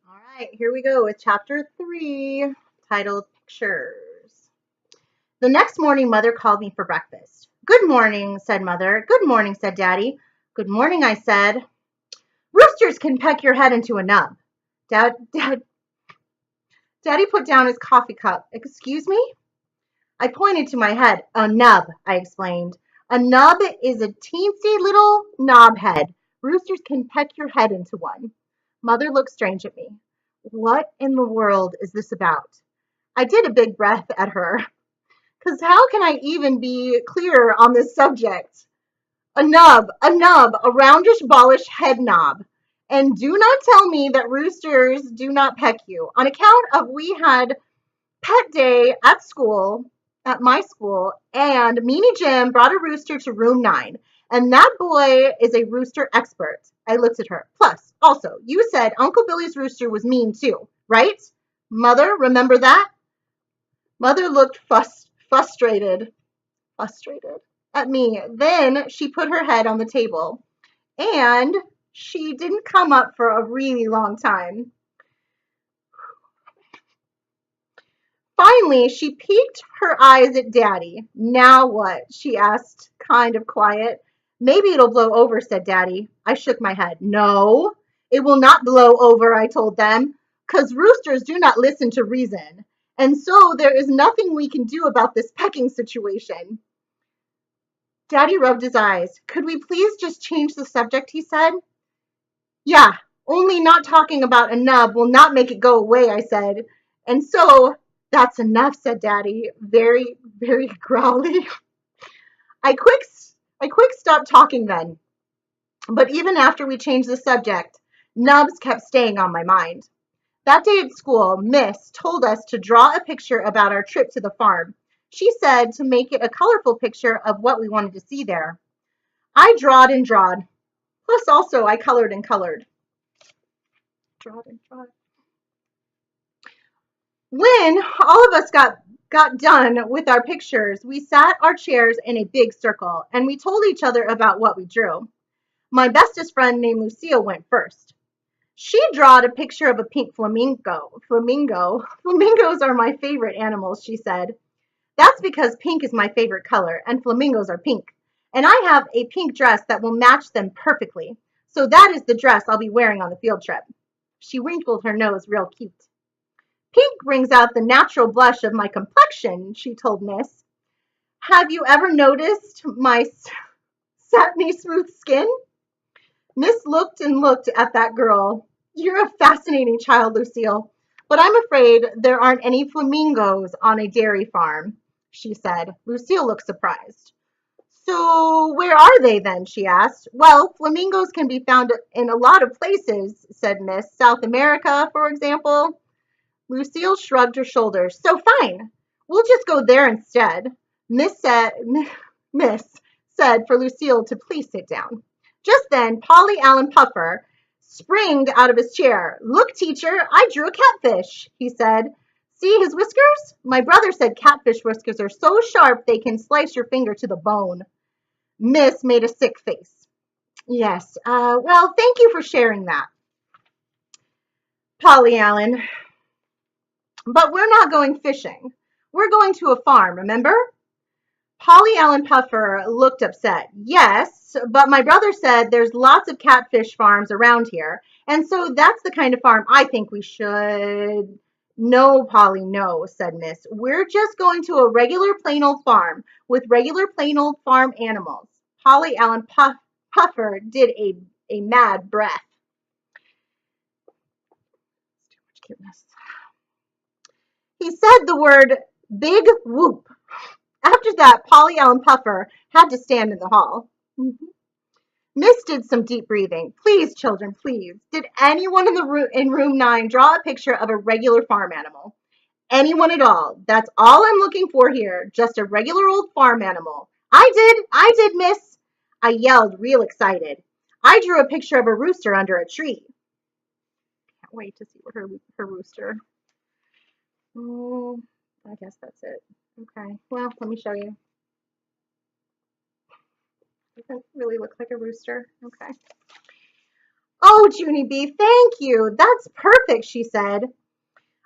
All right, here we go with chapter 3, titled Pictures. The next morning, Mother called me for breakfast. Good morning, said Mother. Good morning, said Daddy. Good morning, I said. Roosters can peck your head into a nub. Daddy put down his coffee cup. Excuse me? I pointed to my head. A nub, I explained. A nub is a teensy little knob head. Roosters can peck your head into one. Mother looked strange at me. What in the world is this about? I did a big breath at her, because how can I even be clearer on this subject? A roundish, ballish head knob. And do not tell me that roosters do not peck you. On account of we had pet day at school, at my school, and Meanie Jim brought a rooster to room 9. And that boy is a rooster expert. I looked at her. Plus, also, you said Uncle Billy's rooster was mean too, right? Mother, remember that? Mother looked frustrated at me. Then she put her head on the table, and she didn't come up for a really long time. Finally, she peeked her eyes at Daddy. Now what? She asked, kind of quiet. Maybe it'll blow over, said Daddy. I shook my head. No, it will not blow over, I told them, 'cause roosters do not listen to reason. And so there is nothing we can do about this pecking situation. Daddy rubbed his eyes. Could we please just change the subject, he said. Yeah, only not talking about a nub will not make it go away, I said. And so that's enough, said Daddy, very, very growly. I quick I quick stopped talking then. But even after we changed the subject, nubs kept staying on my mind. That day at school, Miss told us to draw a picture about our trip to the farm. She said to make it a colorful picture of what we wanted to see there. I drawed and drawed. Plus also I colored and colored. Drawed and drawed. When all of us got done with our pictures, we sat our chairs in a big circle and we told each other about what we drew. My bestest friend named Lucille went first. She drawed a picture of a pink flamingo. Flamingos are my favorite animals, she said. That's because pink is my favorite color and flamingos are pink. And I have a pink dress that will match them perfectly. So that is the dress I'll be wearing on the field trip. She wrinkled her nose real cute. Pink brings out the natural blush of my complexion, she told Miss. Have you ever noticed my satiny smooth skin? Miss looked and looked at that girl. You're a fascinating child, Lucille, but I'm afraid there aren't any flamingos on a dairy farm, she said. Lucille looked surprised. So where are they then? She asked. Well, flamingos can be found in a lot of places, said Miss. South America, for example. Lucille shrugged her shoulders. So fine. We'll just go there instead. Miss said for Lucille to please sit down. Just then, Polly Allen Puffer sprang out of his chair. Look, teacher, I drew a catfish, he said. See his whiskers? My brother said catfish whiskers are so sharp they can slice your finger to the bone. Miss made a sick face. Yes, well, thank you for sharing that, Polly Allen. But we're not going fishing. We're going to a farm, remember? Polly Allen Puffer looked upset. Yes, but my brother said there's lots of catfish farms around here, and so that's the kind of farm I think we should. No, Polly, no, said Miss. We're just going to a regular plain old farm with regular plain old farm animals. Polly Allen Puffer did a mad breath. Too much cuteness. He said the word big whoop. After that, Polly Allen Puffer had to stand in the hall. Miss did some deep breathing. Please, children, please. Did anyone in room 9 draw a picture of a regular farm animal? Anyone at all. That's all I'm looking for here. Just a regular old farm animal. I did, miss. I yelled, real excited. I drew a picture of a rooster under a tree. Can't wait to see what her rooster. Oh, I guess that's it. Okay, well, let me show you. Doesn't really look like a rooster. Okay. Oh, Junie B, thank you. That's perfect, she said.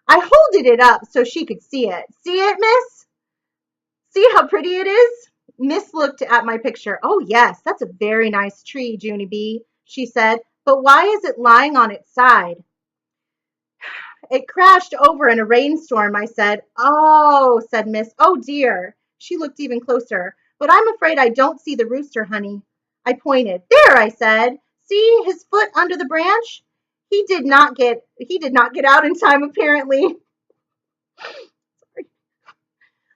I holded it up so she could see it. See it, miss? See how pretty it is? Miss looked at my picture. Oh, yes, that's a very nice tree, Junie B, she said. But why is it lying on its side? It crashed over in a rainstorm, I said. Oh, said Miss. Oh, dear. She looked even closer. But I'm afraid I don't see the rooster, honey. I pointed. There, I said. See his foot under the branch? He did not get out in time, apparently.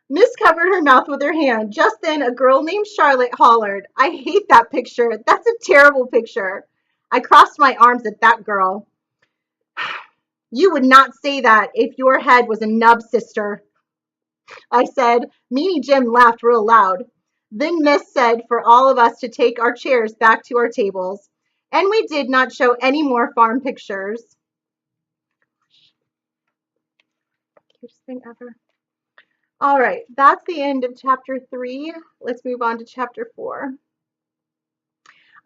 Miss covered her mouth with her hand. Just then, a girl named Charlotte hollered, I hate that picture. That's a terrible picture. I crossed my arms at that girl. You would not say that if your head was a nub, sister, I said. Meanie Jim laughed real loud. Then Miss said for all of us to take our chairs back to our tables. And we did not show any more farm pictures. Cutest thing ever. All right, that's the end of chapter 3. Let's move on to chapter 4.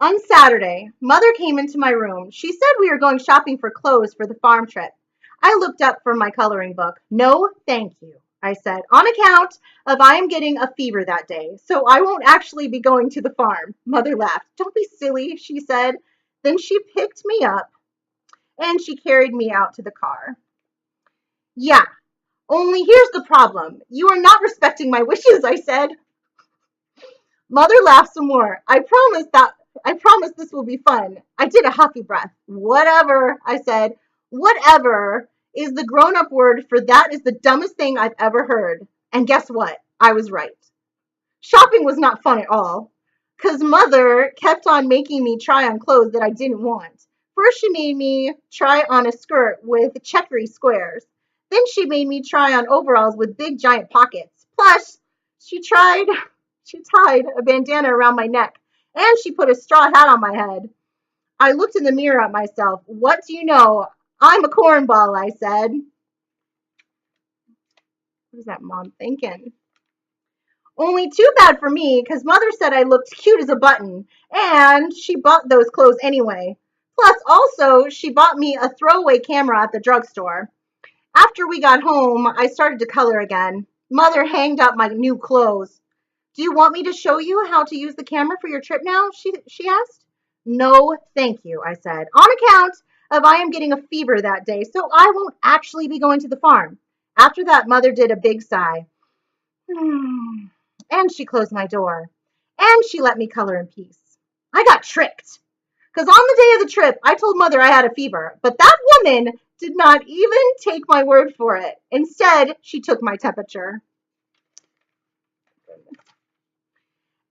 On Saturday, Mother came into my room. She said we were going shopping for clothes for the farm trip. I looked up from my coloring book. No, thank you, I said, on account of I am getting a fever that day, so I won't actually be going to the farm. Mother laughed. Don't be silly, she said. Then she picked me up and she carried me out to the car. Yeah, only here's the problem. You are not respecting my wishes, I said. Mother laughed some more. I promise this will be fun. I did a huffy breath. Whatever, I said. Whatever is the grown-up word for that is the dumbest thing I've ever heard. And guess what? I was right. Shopping was not fun at all, because Mother kept on making me try on clothes that I didn't want. First, she made me try on a skirt with checkery squares. Then she made me try on overalls with big giant pockets. Plus, she tied a bandana around my neck, and she put a straw hat on my head. I looked in the mirror at myself. What do you know? I'm a cornball, I said. What is that mom thinking? Only too bad for me, because Mother said I looked cute as a button, and she bought those clothes anyway. Plus, also, she bought me a throwaway camera at the drugstore. After we got home, I started to color again. Mother hanged up my new clothes. Do you want me to show you how to use the camera for your trip now? She asked. No, thank you, I said, on account of I am getting a fever that day, so I won't actually be going to the farm. After that, Mother did a big sigh. And she closed my door. And she let me color in peace. I got tricked. Because on the day of the trip, I told Mother I had a fever, but that woman did not even take my word for it. Instead, she took my temperature.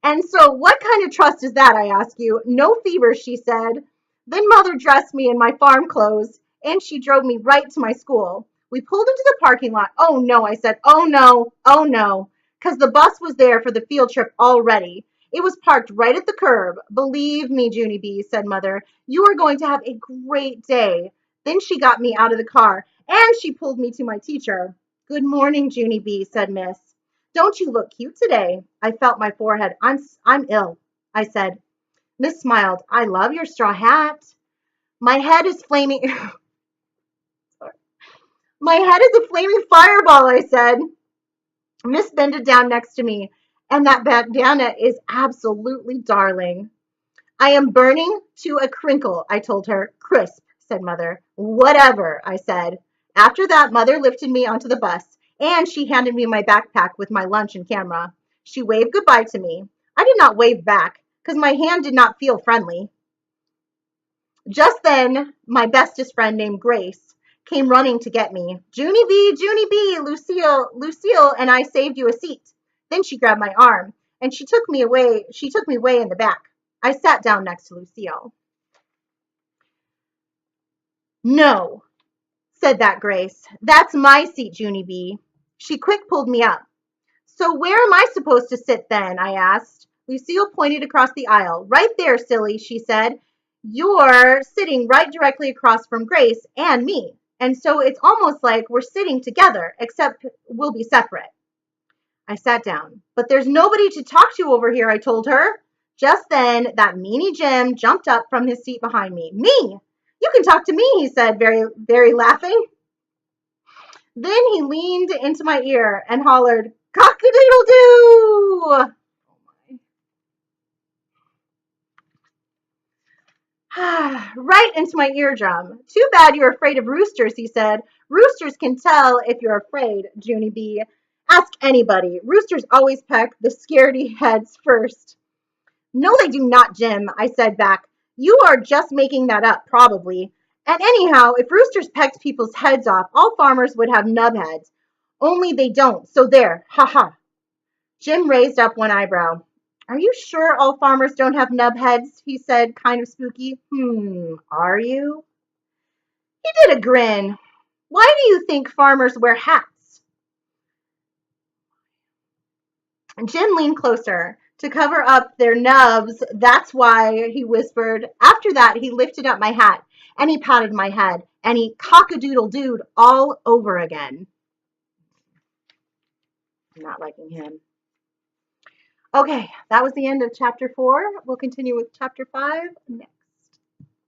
And so what kind of trust is that, I ask you? No fever, she said. Then Mother dressed me in my farm clothes, and she drove me right to my school. We pulled into the parking lot. Oh, no, I said. Oh, no, because the bus was there for the field trip already. It was parked right at the curb. Believe me, Junie B, said Mother, you are going to have a great day. Then she got me out of the car, and she pulled me to my teacher. Good morning, Junie B, said Miss. Don't you look cute today? I felt my forehead. I'm ill, I said. Miss smiled. I love your straw hat. My head is flaming. My head is a flaming fireball, I said. Miss bended down next to me, and that bandana is absolutely darling. I am burning to a crinkle, I told her. Crisp, said Mother. Whatever, I said. After that, Mother lifted me onto the bus, and she handed me my backpack with my lunch and camera. She waved goodbye to me. I did not wave back, because my hand did not feel friendly. Just then, my bestest friend named Grace came running to get me. Junie B, Lucille, and I saved you a seat. Then she grabbed my arm, and she took me way in the back. I sat down next to Lucille. No, said that Grace. That's my seat, Junie B. She quick pulled me up. So where am I supposed to sit then? I asked. Lucille pointed across the aisle. Right there, silly, she said. You're sitting right directly across from Grace and me. And so it's almost like we're sitting together, except we'll be separate. I sat down. But there's nobody to talk to over here, I told her. Just then, that meanie Jim jumped up from his seat behind me. Me! You can talk to me, he said, very, very laughing. Then he leaned into my ear and hollered, cock-a-doodle-doo! Right into my eardrum. Too bad you're afraid of roosters, he said. Roosters can tell if you're afraid, Junie B. Ask anybody. Roosters always peck the scaredy heads first. No, they do not, Jim, I said back. You are just making that up, probably. And anyhow, if roosters pecked people's heads off, all farmers would have nub heads. Only they don't, so there, ha ha. Jim raised up one eyebrow. Are you sure all farmers don't have nub heads? He said, kind of spooky. Are you? He did a grin. Why do you think farmers wear hats? Jim leaned closer to cover up their nubs. That's why, he whispered. After that, he lifted up my hat and he patted my head and he cock-a-doodle-dooed all over again. I'm not liking him. Okay, that was the end of chapter 4. We'll continue with chapter 5 next.